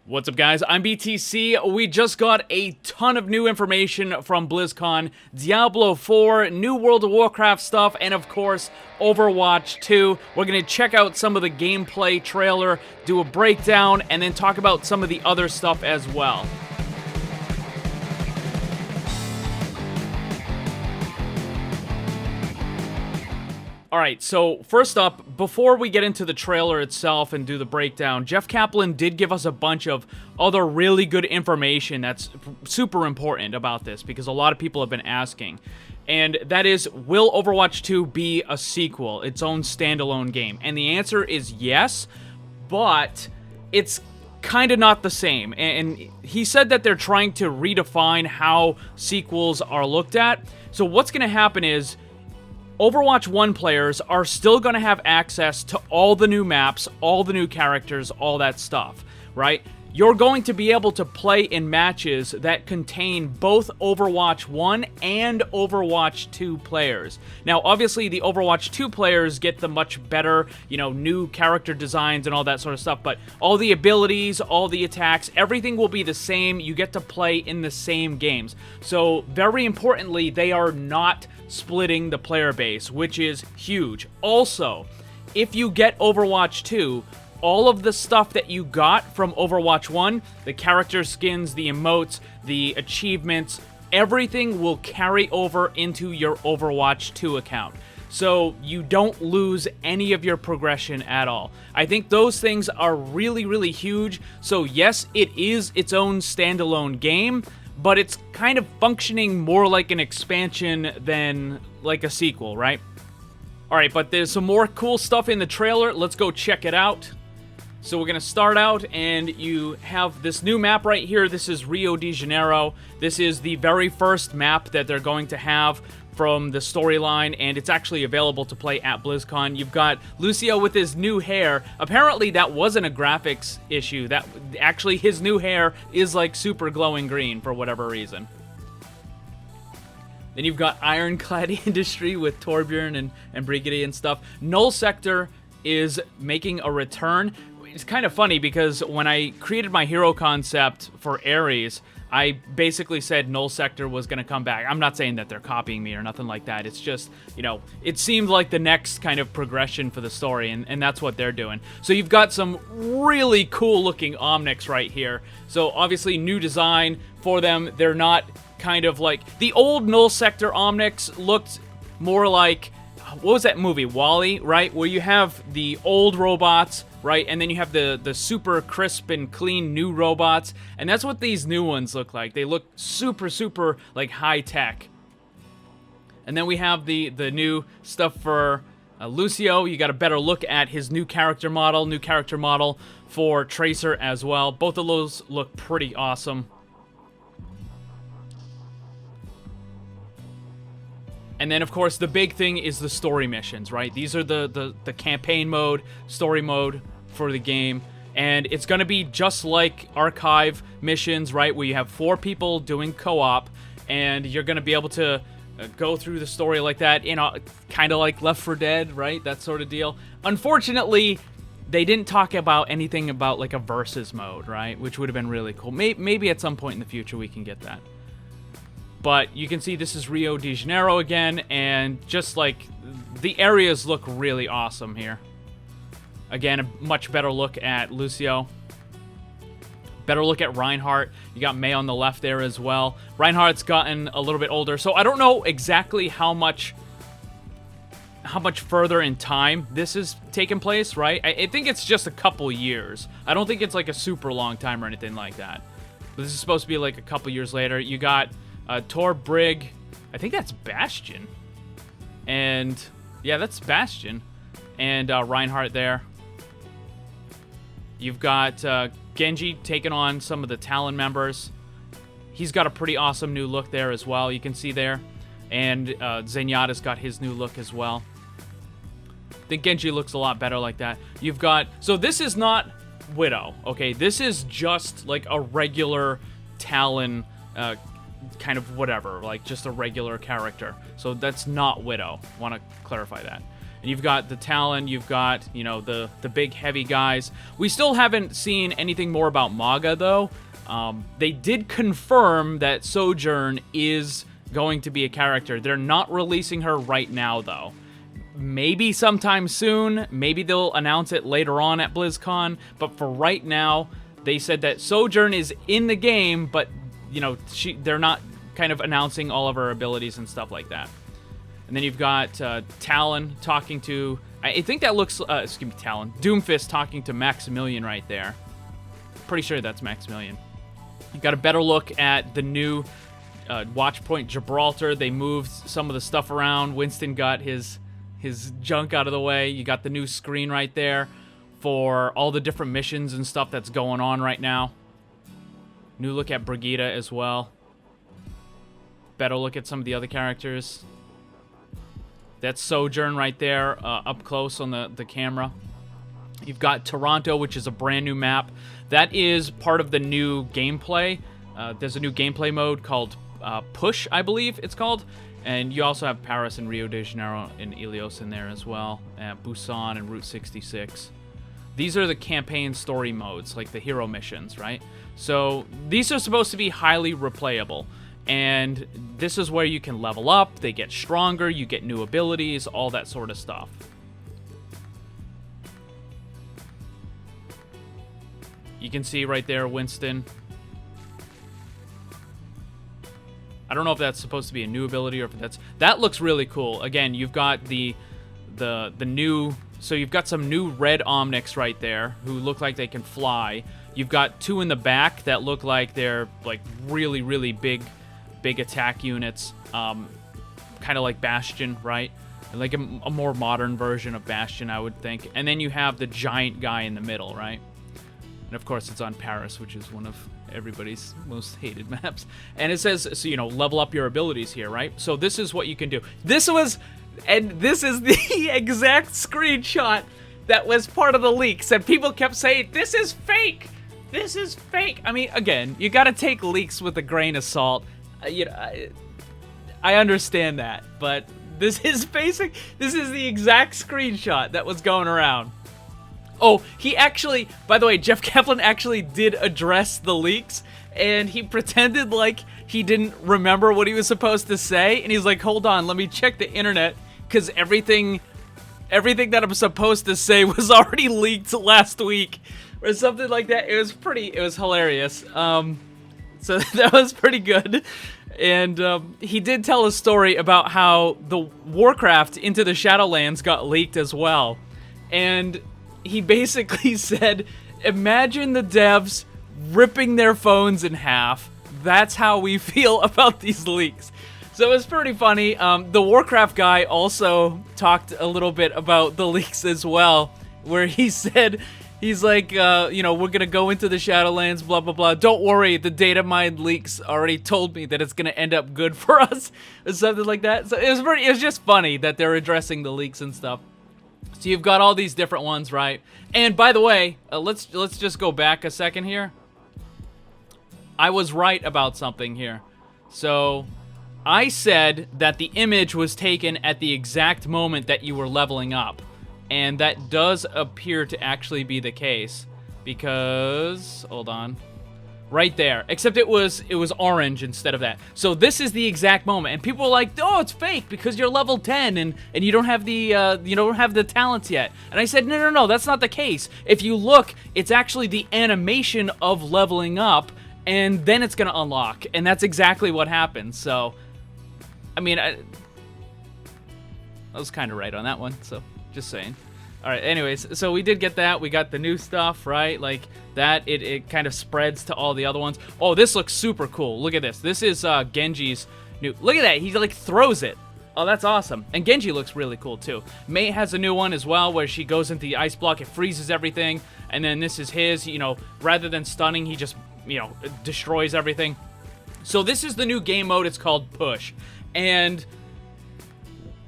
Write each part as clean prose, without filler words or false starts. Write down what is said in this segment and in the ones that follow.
What's up, guys? I'm BTC. We just got a ton of new information from BlizzCon. Diablo 4, new World of Warcraft stuff, and of course, Overwatch 2. We're going to check out some of the gameplay trailer, do a breakdown, and then talk about some of the other stuff as well. Alright, so first up, before we get into the trailer itself and do the breakdown, Jeff Kaplan did give us a bunch of other really good information that's super important about this, because a lot of people have been asking. And that is, will Overwatch 2 be a sequel, its own standalone game? And the answer is yes, but it's kind of not the same. And he said that they're trying to redefine how sequels are looked at. So what's going to happen is, Overwatch 1 players are still going to have access to all the new maps, all the new characters, all that stuff, right? You're going to be able to play in matches that contain both Overwatch 1 and Overwatch 2 players. Now, obviously, the Overwatch 2 players get the much better, new character designs and all that sort of stuff, but all the abilities, all the attacks, everything will be the same. You get to play in the same games. So, very importantly, they are not splitting the player base, which is huge. Also, if you get Overwatch 2, all of the stuff that you got from Overwatch 1, the character skins, the emotes, the achievements, everything will carry over into your Overwatch 2 account. So you don't lose any of your progression at all. I think those things are really, really huge. So yes, it is its own standalone game, but it's kind of functioning more like an expansion than like a sequel, right? Alright, but there's some more cool stuff in the trailer. Let's go check it out. So we're going to start out, and you have this new map right here. This is Rio De Janeiro. This is the very first map that they're going to have from the storyline, and it's actually available to play at BlizzCon. You've got Lucio with his new hair. Apparently, that wasn't a graphics issue. That actually, his new hair is like super glowing green for whatever reason. Then you've got Ironclad Industry with Torbjorn and Brigade and stuff. Null Sector is making a return. It's kind of funny because when I created my hero concept for Ares, I basically said Null Sector was going to come back. I'm not saying that they're copying me or nothing like that. It's just, it seemed like the next kind of progression for the story, and that's what they're doing. So you've got some really cool looking Omnics right here. So obviously new design for them. They're not kind of like, the old Null Sector Omnics looked more like, what was that movie, WALL-E, right? Where you have the old robots, right? And then you have the super crisp and clean new robots. And that's what these new ones look like. They look super, super, like, high-tech. And then we have the new stuff for Lucio. You got a better look at his new character model for Tracer as well. Both of those look pretty awesome. And then, of course, the big thing is the story missions, right? These are the campaign mode, story mode for the game. And it's going to be just like archive missions, right? Where you have 4 people doing co-op. And you're going to be able to go through the story like that, kind of like Left 4 Dead, right? That sort of deal. Unfortunately, they didn't talk about anything about like a versus mode, right? Which would have been really cool. Maybe at some point in the future we can get that. But you can see this is Rio de Janeiro again, and just like the areas look really awesome here. Again, a much better look at Lucio. Better look at Reinhardt. You got May on the left there as well. Reinhardt's gotten a little bit older, so I don't know exactly how much further in time this is taking place, right? I think it's just a couple years. I don't think it's like a super long time or anything like that. But this is supposed to be like a couple years later. You got Tor Brig, I think that's Bastion. And, yeah, that's Bastion. And Reinhardt there. You've got Genji taking on some of the Talon members. He's got a pretty awesome new look there as well, you can see there. And Zenyatta's got his new look as well. I think Genji looks a lot better like that. You've got, so this is not Widow, okay? This is just like a regular Talon kind of whatever, like just a regular character. So that's not Widow. Want to clarify that. And you've got the Talon, you've got, you know, the big heavy guys. We still haven't seen anything more about Maga, though. They did confirm that Sojourn is going to be a character. They're not releasing her right now, though. Maybe sometime soon. Maybe they'll announce it later on at BlizzCon. But for right now, they said that Sojourn is in the game, but, you know, they're not kind of announcing all of her abilities and stuff like that. And then you've got Talon talking to... I think that looks... excuse me, Talon. Doomfist talking to Maximilian right there. Pretty sure that's Maximilian. You got a better look at the new Watch Point Gibraltar. They moved some of the stuff around. Winston got his junk out of the way. You got the new screen right there for all the different missions and stuff that's going on right now. New look at Brigida as well. Better look at some of the other characters. That's Sojourn right there, up close on the camera. You've got Toronto, which is a brand new map. That is part of the new gameplay. There's a new gameplay mode called Push, I believe it's called. And you also have Paris and Rio de Janeiro and Ilios in there as well. Busan and Route 66. These are the campaign story modes, like the hero missions, right? So these are supposed to be highly replayable. And this is where you can level up, they get stronger, you get new abilities, all that sort of stuff. You can see right there, Winston. I don't know if that's supposed to be a new ability or if that's... That looks really cool. Again, you've got the new... So you've got some new red Omnics right there who look like they can fly. You've got two in the back that look like they're like really, really big attack units. Kind of like Bastion, right? Like a more modern version of Bastion, I would think. And then you have the giant guy in the middle, right? And of course, it's on Paris, which is one of everybody's most hated maps. And it says, so, you know, level up your abilities here, right? So this is what you can do. This is the exact screenshot that was part of the leaks. And people kept saying, this is fake. This is fake. I mean, again, you got to take leaks with a grain of salt. You know, I understand that, but this is basic. This is the exact screenshot that was going around. Oh, he actually, by the way, Jeff Kaplan actually did address the leaks, and he pretended like he didn't remember what he was supposed to say, and he's like, hold on, let me check the internet, because everything that I'm supposed to say was already leaked last week, or something like that. It was hilarious. So that was pretty good. And he did tell a story about how the Warcraft Into the Shadowlands got leaked as well. And he basically said, imagine the devs ripping their phones in half. That's how we feel about these leaks. So it was pretty funny. The Warcraft guy also talked a little bit about the leaks as well, where he said... He's like, you know, we're going to go into the Shadowlands, blah, blah, blah. Don't worry, the data mine leaks already told me that it's going to end up good for us, or something like that. So it was just funny that they're addressing the leaks and stuff. So you've got all these different ones, right? And by the way, let's just go back a second here. I was right about something here. So I said that the image was taken at the exact moment that you were leveling up. And that does appear to actually be the case, because, hold on, right there, except it was orange instead of that. So this is the exact moment, and people are like, oh, it's fake because you're level 10 and you don't have the talents yet. And I said, no, that's not the case. If you look, it's actually the animation of leveling up, and then it's gonna unlock, and that's exactly what happens. So, I mean, I was kind of right on that one, so. Just saying. All right, anyways, so we did get that. We got the new stuff, right? Like that, it kind of spreads to all the other ones. Oh, this looks super cool. Look at this. This is Genji's new. Look at that. He like throws it. Oh, that's awesome. And Genji looks really cool too. Mei has a new one as well where she goes into the ice block. It freezes everything. And then this is his, you know, rather than stunning, he just, you know, destroys everything. So this is the new game mode. It's called Push. And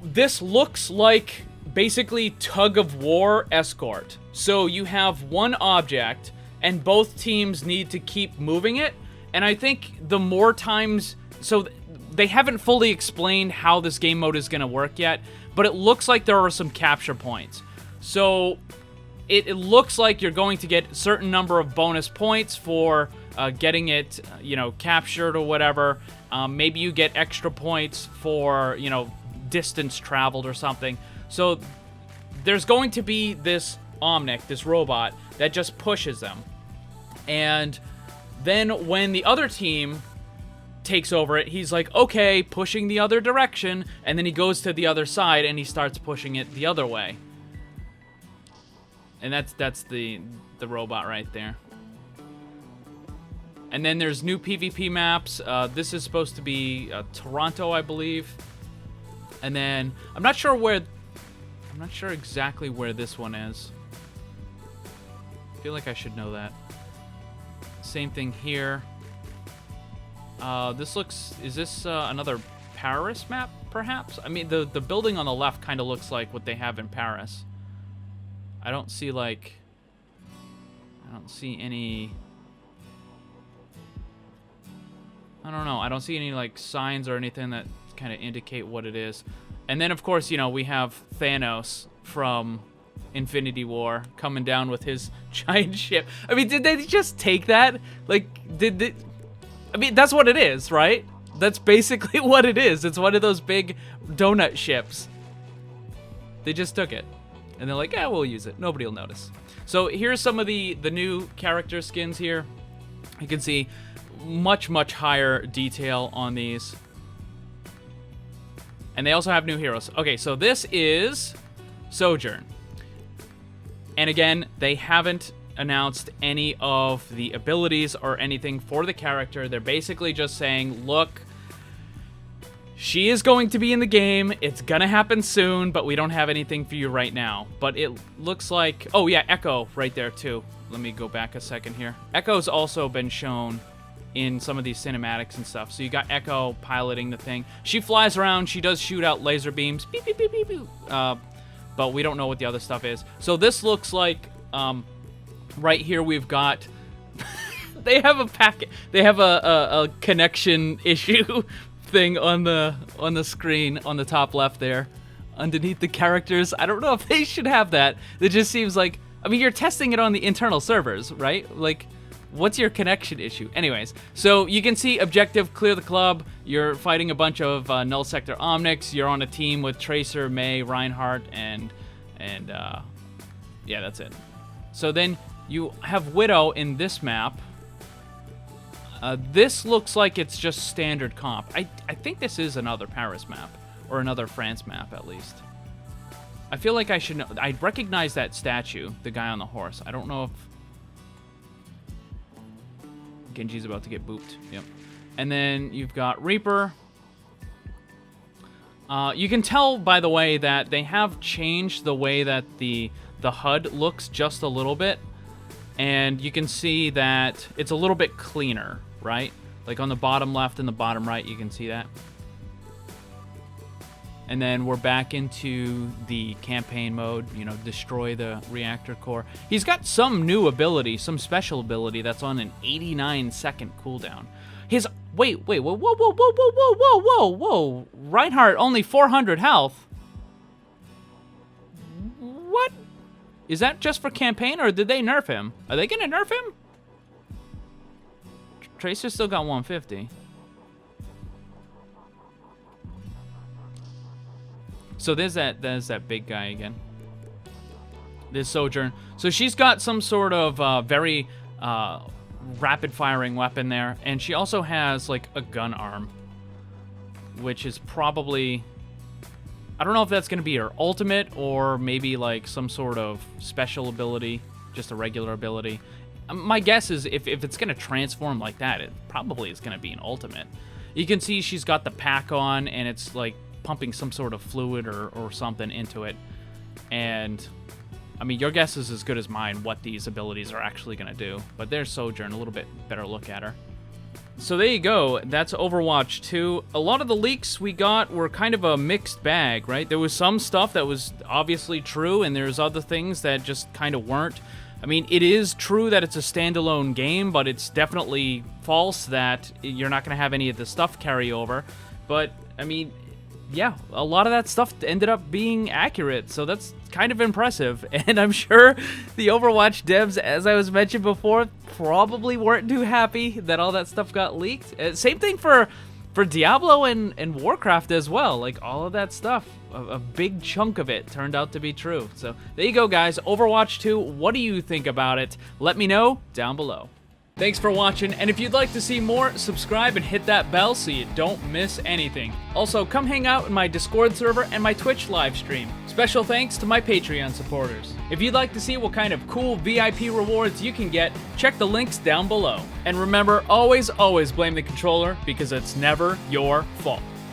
this looks like basically tug of war escort. So you have one object and both teams need to keep moving it. And I think the more times, so they haven't fully explained how this game mode is going to work yet, but it looks like there are some capture points. So it looks like you're going to get a certain number of bonus points for getting it, captured or whatever. Maybe you get extra points for, distance traveled or something. So there's going to be this Omnic, this robot, that just pushes them. And then when the other team takes over it, he's like, okay, pushing the other direction, and then he goes to the other side and he starts pushing it the other way. And that's the robot right there. And then there's new PvP maps. This is supposed to be Toronto, I believe. And then I'm not sure exactly where this one is. I feel like I should know that. Same thing here. Is this another Paris map, perhaps? I mean, the building on the left kind of looks like what they have in Paris. I don't see any... I don't know. I don't see any, like, signs or anything that kind of indicate what it is. And then, of course, we have Thanos from Infinity War coming down with his giant ship. I mean, did they just take that? Like, I mean, that's what it is, right? That's basically what it is. It's one of those big donut ships. They just took it. And they're like, yeah, we'll use it. Nobody will notice. So here's some of the new character skins here. You can see much higher detail on these. And they also have new heroes. Okay, so this is Sojourn. And again, they haven't announced any of the abilities or anything for the character. They're basically just saying, look, she is going to be in the game. It's gonna happen soon, but we don't have anything for you right now. But it looks like... Oh, yeah, Echo right there, too. Let me go back a second here. Echo's also been shown in some of these cinematics and stuff. So you got Echo piloting the thing. She flies around. She does shoot out laser beams. Beep, beep, beep, beep, beep. But we don't know what the other stuff is. So this looks like... right here we've got... they have a packet... They have a connection issue thing on the screen on the top left there. Underneath the characters. I don't know if they should have that. It just seems like... I mean, you're testing it on the internal servers, right? Like... What's your connection issue? Anyways, so you can see objective, clear the club. You're fighting a bunch of null sector Omnics. You're on a team with Tracer, May, Reinhardt, and yeah, that's it. So then you have Widow in this map. This looks like it's just standard comp. I think this is another Paris map, or another France map at least. I feel like I should know. I recognize that statue, the guy on the horse. I don't know if... Genji's about to get booped. Yep. And then you've got Reaper. You can tell, by the way, that they have changed the way that the HUD looks just a little bit. And you can see that it's a little bit cleaner, right? Like on the bottom left and the bottom right, you can see that. And then we're back into the campaign mode, destroy the reactor core. He's got some new ability, some special ability that's on an 89-second cooldown. Wait, whoa. Reinhardt, only 400 health. What? Is that just for campaign, or did they nerf him? Are they gonna nerf him? Tracer still got 150. So there's that big guy again. There's Sojourn. So she's got some sort of very rapid-firing weapon there, and she also has like a gun arm, which is probably... I don't know if that's going to be her ultimate or maybe like some sort of special ability, just a regular ability. My guess is if it's going to transform like that, it probably is going to be an ultimate. You can see she's got the pack on, and it's like pumping some sort of fluid or something into it. And I mean, your guess is as good as mine what these abilities are actually going to do. But there's Sojourn, a little bit better look at her. So there you go. That's Overwatch 2. A lot of the leaks we got were kind of a mixed bag, right? There was some stuff that was obviously true, and there's other things that just kind of weren't. I mean, it is true that it's a standalone game, but it's definitely false that you're not going to have any of the stuff carry over. but I mean, yeah, a lot of that stuff ended up being accurate, so that's kind of impressive. And I'm sure the Overwatch devs, as I was mentioned before, probably weren't too happy that all that stuff got leaked. Same thing for Diablo and Warcraft as well. Like, all of that stuff, a big chunk of it turned out to be true. So there you go, guys. Overwatch 2, what do you think about it? Let me know down below. Thanks for watching, and if you'd like to see more, subscribe and hit that bell so you don't miss anything. Also, come hang out in my Discord server and my Twitch live stream. Special thanks to my Patreon supporters. If you'd like to see what kind of cool VIP rewards you can get, check the links down below. And remember, always blame the controller, because it's never your fault.